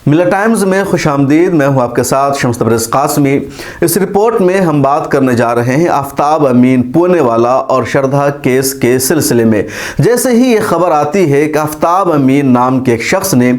मिला टाइम्स में खुश आमदीद। मैं हूं आपके साथ शम्स तबरेज़ कासमी। इस रिपोर्ट में हम बात करने जा रहे हैं आफ्ताब अमीन पूनेवाला और श्रद्धा केस के सिलसिले में। जैसे ही ये खबर आती है कि आफ्ताब अमीन नाम के एक शख्स ने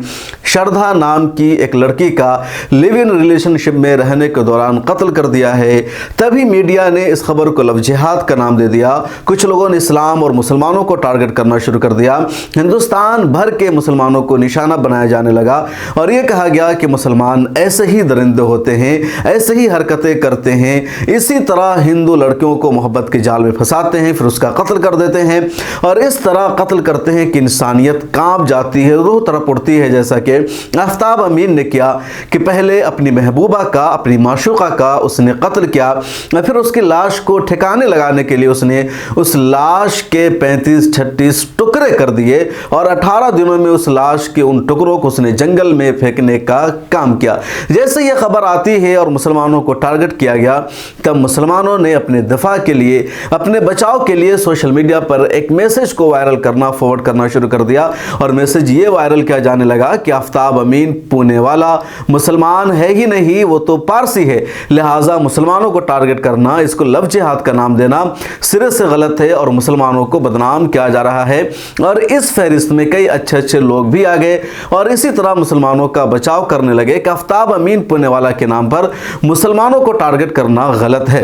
श्रद्धा नाम की एक लड़की का लिव इन रिलेशनशिप में रहने के दौरान कत्ल कर दिया है, तभी मीडिया ने इस खबर को लव जिहाद का नाम दे दिया। कुछ लोगों ने इस्लाम और मुसलमानों को टारगेट करना शुरू कर दिया। हिंदुस्तान भर के मुसलमानों को निशाना बनाया जाने लगा और ये कहा गया कि मुसलमान ऐसे ही दरिंदे होते हैं, ऐसे ही हरकतें करते हैं, इसी तरह हिंदू लड़कियों को मोहब्बत के जाल में फंसाते हैं, फिर उसका कत्ल कर देते हैं और इस तरह कत्ल करते हैं कि इंसानियत कांप जाती है, रूह तरफ उड़ती है। जैसा कि आफ्ताब अमीन ने किया कि पहले अपनी महबूबा का, अपनी माशूका का उसने कत्ल किया, फिर उसकी लाश को ठिकाने लगाने के लिए उसने उस लाश के 35-36 टुकड़े कर दिए और 18 दिनों में उस लाश के उन टुकड़ों को उसने जंगल में फेंकने का काम किया। जैसे ये खबर आती है और मुसलमानों को टारगेट किया गया, तब मुसलमानों ने अपने दफा के लिए, अपने बचाव के लिए सोशल मीडिया पर एक मैसेज को वायरल करना, फॉरवर्ड करना शुरू कर दिया और मैसेज ये वायरल किया जाने लगा कि आफ्ताब अमीन पूनेवाला मुसलमान है ही नहीं, वो तो पारसी है, लिहाजा मुसलमानों को टारगेट करना, इसको लव जिहाद का नाम देना सिरे से गलत है और मुसलमानों को बदनाम किया जा रहा है। और इस फहरिस्त में कई अच्छे लोग भी आ गए और इसी तरह मुसलमानों का बचाव करने लगे कि आफ्ताब अमीन पूनेवाला के नाम पर मुसलमानों को टारगेट करना गलत है।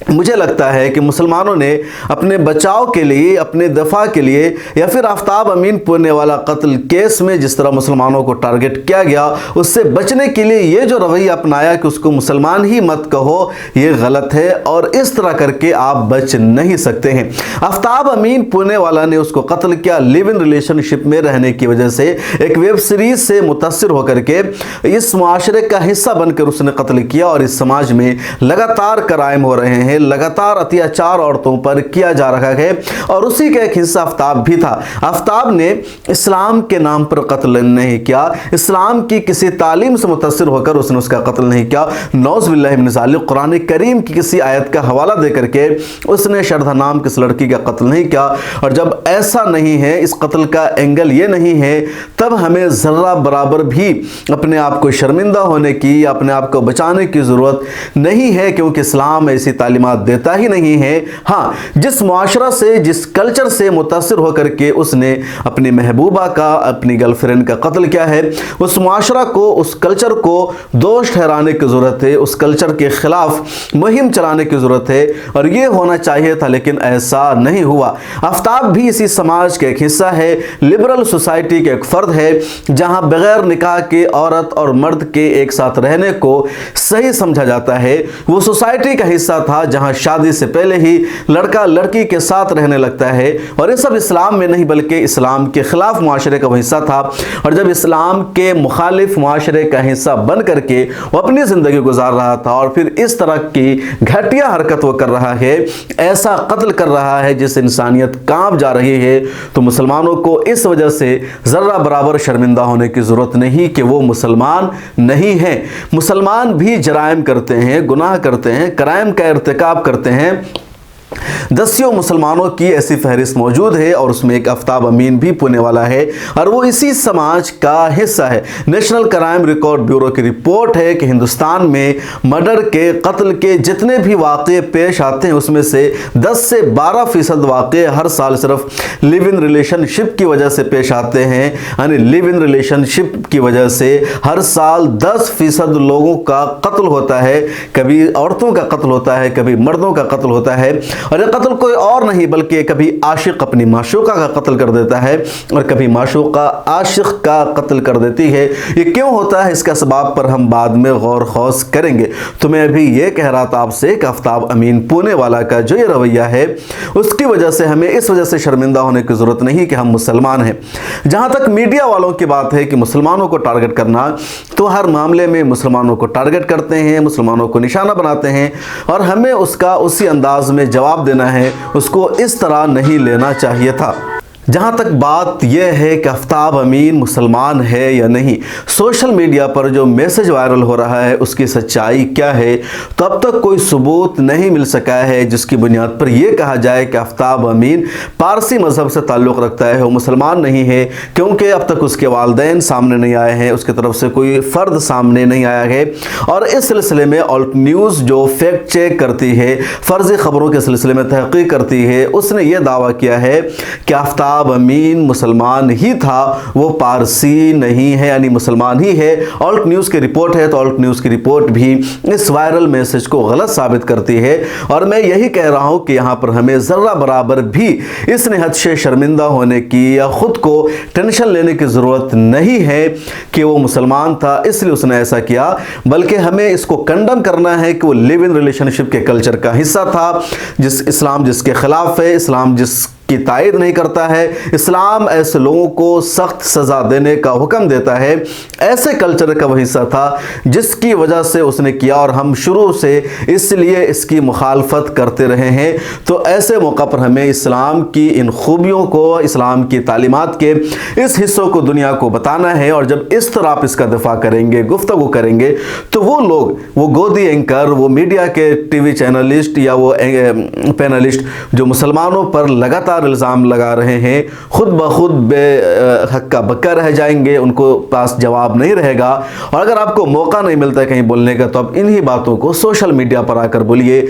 मुझे लगता है कि मुसलमानों ने अपने बचाव के लिए, अपने दफा के लिए या फिर आफ्ताब अमीन पूनेवाला कत्ल केस में जिस तरह मुसलमानों को टारगेट किया गया, उससे बचने के लिए ये जो रवैया अपनाया कि उसको मुसलमान ही मत कहो, ये गलत है और इस तरह करके आप बच नहीं सकते हैं। आफ्ताब अमीन पूनेवाला ने उसको कत्ल किया लिव इन रिलेशनशिप में रहने की वजह से। एक वेब सीरीज से मुतासिर होकर के इस मुआशरे का हिस्सा बनकर उसने कत्ल किया और इस समाज में लगातार क्राइम हो रहे हैं, लगातार अत्याचार औरतों पर किया जा रहा है और उसी का एक हिस्सा आफ्ताब भी था। आफ्ताब ने इस्लाम के नाम पर कत्ल नहीं किया, इस्लाम की किसी तालीम से मुतासिर होकर उसने उसका कत्ल नहीं किया। नौज़ बिल्लाहि मिन ज़ालिक, कुरान करीम की किसी आयत का हवाला दे करके उसने श्रद्धा नाम की इस लड़की का कत्ल नहीं किया। और जब ऐसा नहीं है, इस कत्ल का एंगल ये नहीं है, तब हमें ज़र्रा बराबर भी अपने आप को शर्मिंदा होने की, अपने आप को बचाने की ज़रूरत नहीं है, क्योंकि इस्लाम ऐसी तालीमात देता ही नहीं है। हाँ, जिस मुआशरा से, जिस कल्चर से मुतासिर होकर के उसने अपनी महबूबा का, अपनी गर्लफ्रेंड का कत्ल किया है, उस मुआशरा को, उस कल्चर को दोष ठहराने की ज़रूरत है, उस कल्चर के खिलाफ मुहिम चलाने की ज़रूरत है और ये होना चाहिए था, लेकिन ऐसा नहीं हुआ। आफ्ताब भी इसी समाज का एक हिस्सा है, लिबरल सोसाइटी के एक फ़र्द है, जहाँ बगैर निकाह के औरत और मर्द के एक साथ रहने को सही समझा जाता है। वो सोसाइटी का हिस्सा था जहां शादी से पहले ही लड़का लड़की के साथ रहने लगता है और ये सब इस्लाम में नहीं बल्कि इस्लाम के खिलाफ मुआशरे का हिस्सा था। और जब इस्लाम के मुखालिफ मुआशरे का हिस्सा बन करके वो अपनी ज़िंदगी गुजार रहा था और फिर इस तरह की घटिया हरकत वो कर रहा है, ऐसा कत्ल कर रहा है जिससे इंसानियत कांप जा रही है, तो मुसलमानों को इस वजह से ज़र्रा बराबर शर्मिंदा होने की ज़रूरत नहीं कि वो मुसलमान नहीं हैं। मुसलमान भी जराइम करते हैं, गुनाह करते हैं, क्राइम का इर्तिकाब करते हैं। दसियों मुसलमानों की ऐसी फहरिस्त मौजूद है और उसमें एक आफ्ताब अमीन भी पूनेवाला है और वो इसी समाज का हिस्सा है। नेशनल क्राइम रिकॉर्ड ब्यूरो की रिपोर्ट है कि हिंदुस्तान में मर्डर के, कत्ल के जितने भी वाक़े पेश आते हैं उसमें से 10 से 12% वाक़े हर साल सिर्फ लिव इन रिलेशनशिप की वजह से पेश आते हैं। यानी लिव इन रिलेशनशिप की वजह से हर साल 10% लोगों का कत्ल होता है, कभी औरतों का कत्ल होता है, कभी मर्दों का कत्ल होता है। और ये कत्ल कोई और नहीं बल्कि कभी आशिक अपनी माशूका का कत्ल कर देता है और कभी माशूका आशिक का कत्ल कर देती है। ये क्यों होता है, इसका सबब पर हम बाद में गौर खौस करेंगे। तो मैं अभी ये कह रहा था आपसे कि आफ्ताब अमीन पूनेवाला का जो ये रवैया है, उसकी वजह से हमें इस वजह से शर्मिंदा होने की ज़रूरत नहीं कि हम मुसलमान हैं। जहाँ तक मीडिया वालों की बात है कि मुसलमानों को टारगेट करना, तो हर मामले में मुसलमानों को टारगेट करते हैं, मुसलमानों को निशाना बनाते हैं और हमें उसका उसी अंदाज में जवाब देना है, उसको इस तरह नहीं लेना चाहिए था। जहाँ तक बात यह है कि आफ्ताब अमीन मुसलमान है या नहीं, सोशल मीडिया पर जो मैसेज वायरल हो रहा है उसकी सच्चाई क्या है, तो अब तक कोई सबूत नहीं मिल सका है जिसकी बुनियाद पर यह कहा जाए कि आफ्ताब अमीन पारसी मज़हब से ताल्लुक़ रखता है, वो मुसलमान नहीं है, क्योंकि अब तक उसके वालिदैन सामने नहीं आए हैं, उसकी तरफ से कोई फ़र्द सामने नहीं आया है। और इस सिलसिले में ऑल्ट न्यूज़ जो फैक्ट चेक करती है, फ़र्ज़ी ख़बरों के सिलसिले में तहक़ीक़ करती है, उसने यह दावा किया है कि आफ्ताब अमीन मुसलमान ही था, वो पारसी नहीं है, यानी मुसलमान ही है। ऑल्ट न्यूज़ की रिपोर्ट है तो ऑल्ट न्यूज़ की रिपोर्ट भी इस वायरल मैसेज को गलत साबित करती है। और मैं यही कह रहा हूं कि यहाँ पर हमें ज़र्रा बराबर भी इस निहत से शर्मिंदा होने की या ख़ुद को टेंशन लेने की ज़रूरत नहीं है कि वो मुसलमान था इसलिए उसने ऐसा किया, बल्कि हमें इसको कंडम करना है कि वो लिव इन रिलेशनशिप के कल्चर का हिस्सा था, इस्लाम जिसके ख़िलाफ़ है, इस्लाम की तायद नहीं करता है, इस्लाम ऐसे लोगों को सख्त सज़ा देने का हुक्म देता है, ऐसे कल्चर का वह हिस्सा था जिसकी वजह से उसने किया और हम शुरू से इसलिए इसकी मुखालफत करते रहे हैं। तो ऐसे मौका पर हमें इस्लाम की इन खूबियों को, इस्लाम की तालीमात के इस हिस्सों को दुनिया को बताना है। और जब इस तरह आप इसका दिफा करेंगे, गुफ्तगू करेंगे, तो वो लोग, वो गोदी एंकर, वो मीडिया के टीवी चैनलिस्ट या वो पैनलिस्ट जो मुसलमानों पर लगातार इल्ज़ाम लगा रहे हैं, खुद ब खुद बेहक्का बक्का रह जाएंगे, उनको पास जवाब नहीं रहेगा। और अगर आपको मौका नहीं मिलता है कहीं बोलने का, तो आप इन्हीं बातों को सोशल मीडिया पर आकर बोलिए,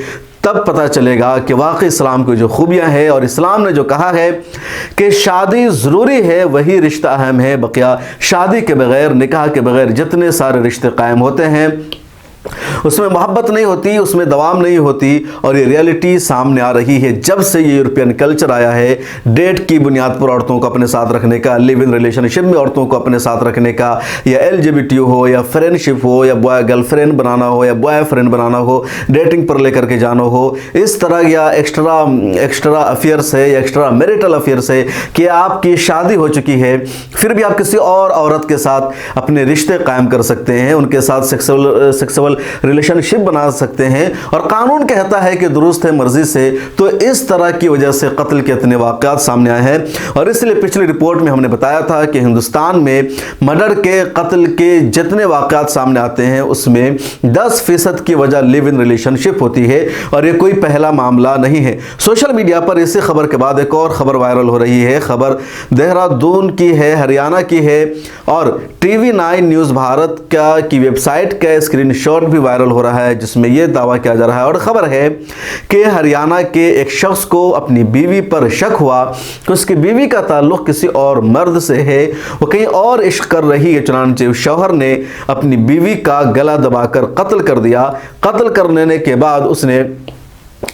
तब पता चलेगा कि वाकई इस्लाम की जो खूबियाँ हैं और इस्लाम ने जो कहा है कि शादी ज़रूरी है वही रिश्ता अहम है, बकिया शादी के बग़ैर, निकाह के बग़ैर जितने सारे रिश्ते कायम होते हैं उसमें मोहब्बत नहीं होती, उसमें दवाम नहीं होती। और ये रियलिटी सामने आ रही है जब से ये यूरोपियन कल्चर आया है, डेट की बुनियाद पर औरतों को अपने साथ रखने का, लिव इन रिलेशनशिप में औरतों को अपने साथ रखने का, या LGBT हो या फ्रेंडशिप हो या बॉय गर्लफ्रेंड बनाना हो या बॉयफ्रेंड बनाना हो, डेटिंग पर लेकर के जाना हो, इस तरह या एक्स्ट्रा अफेयर्स है या एक्स्ट्रा मैरिटल अफेयर्स है कि आपकी शादी हो चुकी है फिर भी आप किसी और औरत के साथ अपने रिश्ते कायम कर सकते हैं, उनके साथ सेक्सुअल रिलेशनशिप बना सकते हैं। और कानून कहता है कि दुरुस्त है मर्जी से। तो इस तरह की वजह से कत्ल के इतने वाक़यात सामने आए हैं। और इसलिए पिछली रिपोर्ट में हमने बताया था कि हिंदुस्तान में मर्डर के, कत्ल के जितने वाक़यात सामने आते हैं उसमें 10% की वजह लिव इन रिलेशनशिप होती है। और ये कोई पहला मामला नहीं है। सोशल मीडिया पर इसी खबर के बाद एक और ख़बर वायरल हो रही है। खबर देहरादून की है, हरियाणा की है, और TV9 न्यूज़ भारत की वेबसाइट का स्क्रीनशॉट भी वायरल हो रहा है जिसमें यह दावा किया जा रहा है। और ख़बर है कि हरियाणा के एक शख्स को अपनी बीवी पर शक हुआ कि उसकी बीवी का ताल्लुक़ किसी और मर्द से है, वो कहीं और इश्क कर रही है, चुनांचे शौहर ने अपनी बीवी का गला दबाकर कत्ल कर दिया। कत्ल करने के बाद उसने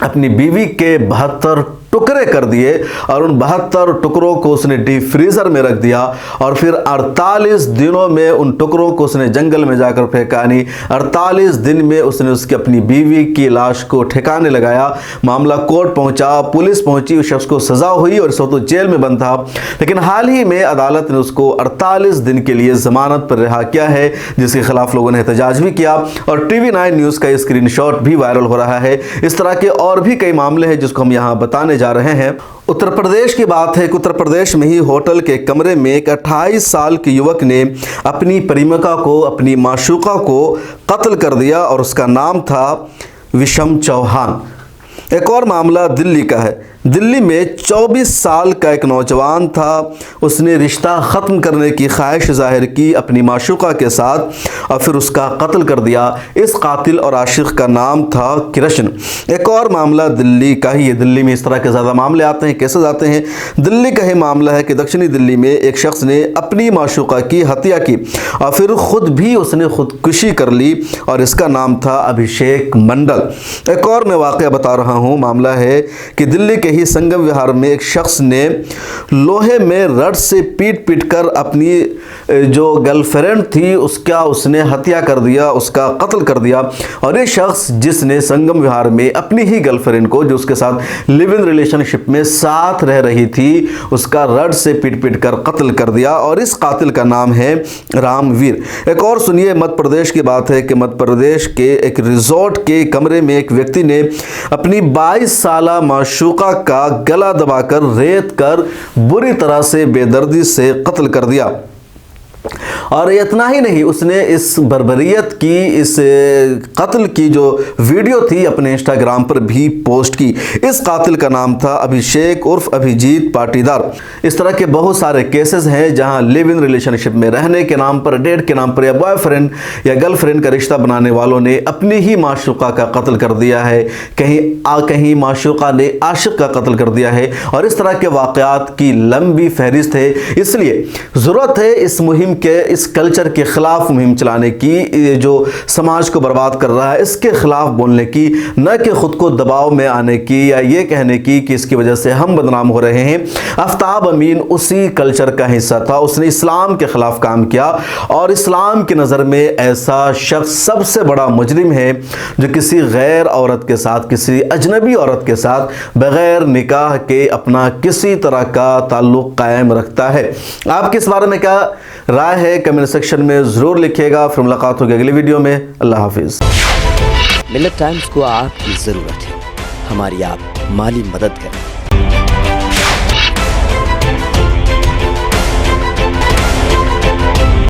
अपनी बीवी के 72 टुकड़े कर दिए और उन 72 टुकड़ों को उसने डीप फ्रीज़र में रख दिया और फिर 48 दिनों में उन टुकड़ों को उसने जंगल में जाकर फेंका। नहीं, 48 दिन में उसने उसकी अपनी बीवी की लाश को ठिकाने लगाया। मामला कोर्ट पहुंचा, पुलिस पहुंची, उस शख्स को सज़ा हुई और इस वक्त तो जेल में बंद था। लेकिन हाल ही में अदालत ने उसको 48 दिन के लिए ज़मानत पर रिहा किया है, जिसके खिलाफ लोगों ने एहतजाज भी किया। और TV9 न्यूज़ का स्क्रीनशॉट भी वायरल हो रहा है। इस तरह के और भी कई मामले हैं जिसको हम यहाँ बताने जा रहे हैं। उत्तर प्रदेश की बात है कि उत्तर प्रदेश में ही होटल के कमरे में एक 28 साल के युवक ने अपनी प्रेमिका को, अपनी माशूका को कत्ल कर दिया और उसका नाम था विषम चौहान। एक और मामला दिल्ली का है। दिल्ली में 24 साल का एक नौजवान था, उसने रिश्ता ख़त्म करने की ख्वाहिश ज़ाहिर की अपनी माशूका के साथ और फिर उसका कत्ल कर दिया। इस कातिल और आशिक का नाम था कृष्ण। एक और मामला दिल्ली का ही है। दिल्ली में इस तरह के ज़्यादा मामले आते हैं। कैसे जाते हैं? दिल्ली का ही मामला है कि दक्षिणी दिल्ली में एक शख्स ने अपनी माशूका की हत्या की और फिर ख़ुद भी उसने ख़ुदकुशी कर ली और इसका नाम था अभिषेक मंडल। एक और मैं वाक़या बता रहा हूँ। मामला है कि दिल्ली के ही संगम विहार में एक शख्स ने लोहे में रड से पीट कर अपनी जो गर्लफ्रेंड थी उसने हत्या कर दिया, उसका कत्ल कर दिया। और ये शख्स जिसने संगम विहार में अपनी ही गर्लफ्रेंड को, जो उसके साथ लिव इन रिलेशनशिप में साथ रह रही थी, उसका रड से पीट कर कत्ल कर दिया। और इस कातिल का नाम है रामवीर। एक और सुनिए, मध्य प्रदेश की बात है कि मध्य प्रदेश के एक रिजॉर्ट के कमरे में एक व्यक्ति ने अपनी 22 साला माशूका کا گلا دبا کر ریت کر بری طرح سے بے دردی سے قتل کر دیا۔ اور اتنا ہی نہیں، اس نے اس بربریت کی، اس قتل کی جو ویڈیو تھی اپنے انسٹاگرام پر بھی پوسٹ کی۔ اس قاتل کا نام تھا ابھیشیک عرف ابھیجیت پاٹیدار۔ اس طرح کے بہت سارے کیسز ہیں جہاں لیو ان ریلیشن شپ میں رہنے کے نام پر، ڈیٹ کے نام پر، یا بوائے فرینڈ یا گرل فرینڈ کا رشتہ بنانے والوں نے اپنی ہی معشوقہ کا قتل کر دیا ہے، کہیں معشوقہ نے عاشق کا قتل کر دیا ہے، اور اس طرح کے واقعات کی لمبی فہرست ہے۔ اس لیے ضرورت ہے اس مہم کے، اس کلچر کے خلاف مہم چلانے کی، جو سماج کو برباد کر رہا ہے اس کے خلاف بولنے کی، نہ کہ خود کو دباؤ میں آنے کی یا یہ کہنے کی کہ اس کی وجہ سے ہم بدنام ہو رہے ہیں۔ آفتاب امین اسی کلچر کا حصہ تھا، اس نے اسلام کے خلاف کام کیا، اور اسلام کی نظر میں ایسا شخص سب سے بڑا مجرم ہے جو کسی غیر عورت کے ساتھ، کسی اجنبی عورت کے ساتھ بغیر نکاح کے اپنا کسی طرح کا تعلق قائم رکھتا ہے۔ آپ کے اس بارے میں کیا رائے ہے کمنٹ سیکشن میں ضرور لکھیے گا۔ پھر ملاقات ہوگی اگلی ویڈیو میں۔ اللہ حافظ۔ ملت ٹائمز کو آپ کی ضرورت ہے، ہماری آپ مالی مدد کریں۔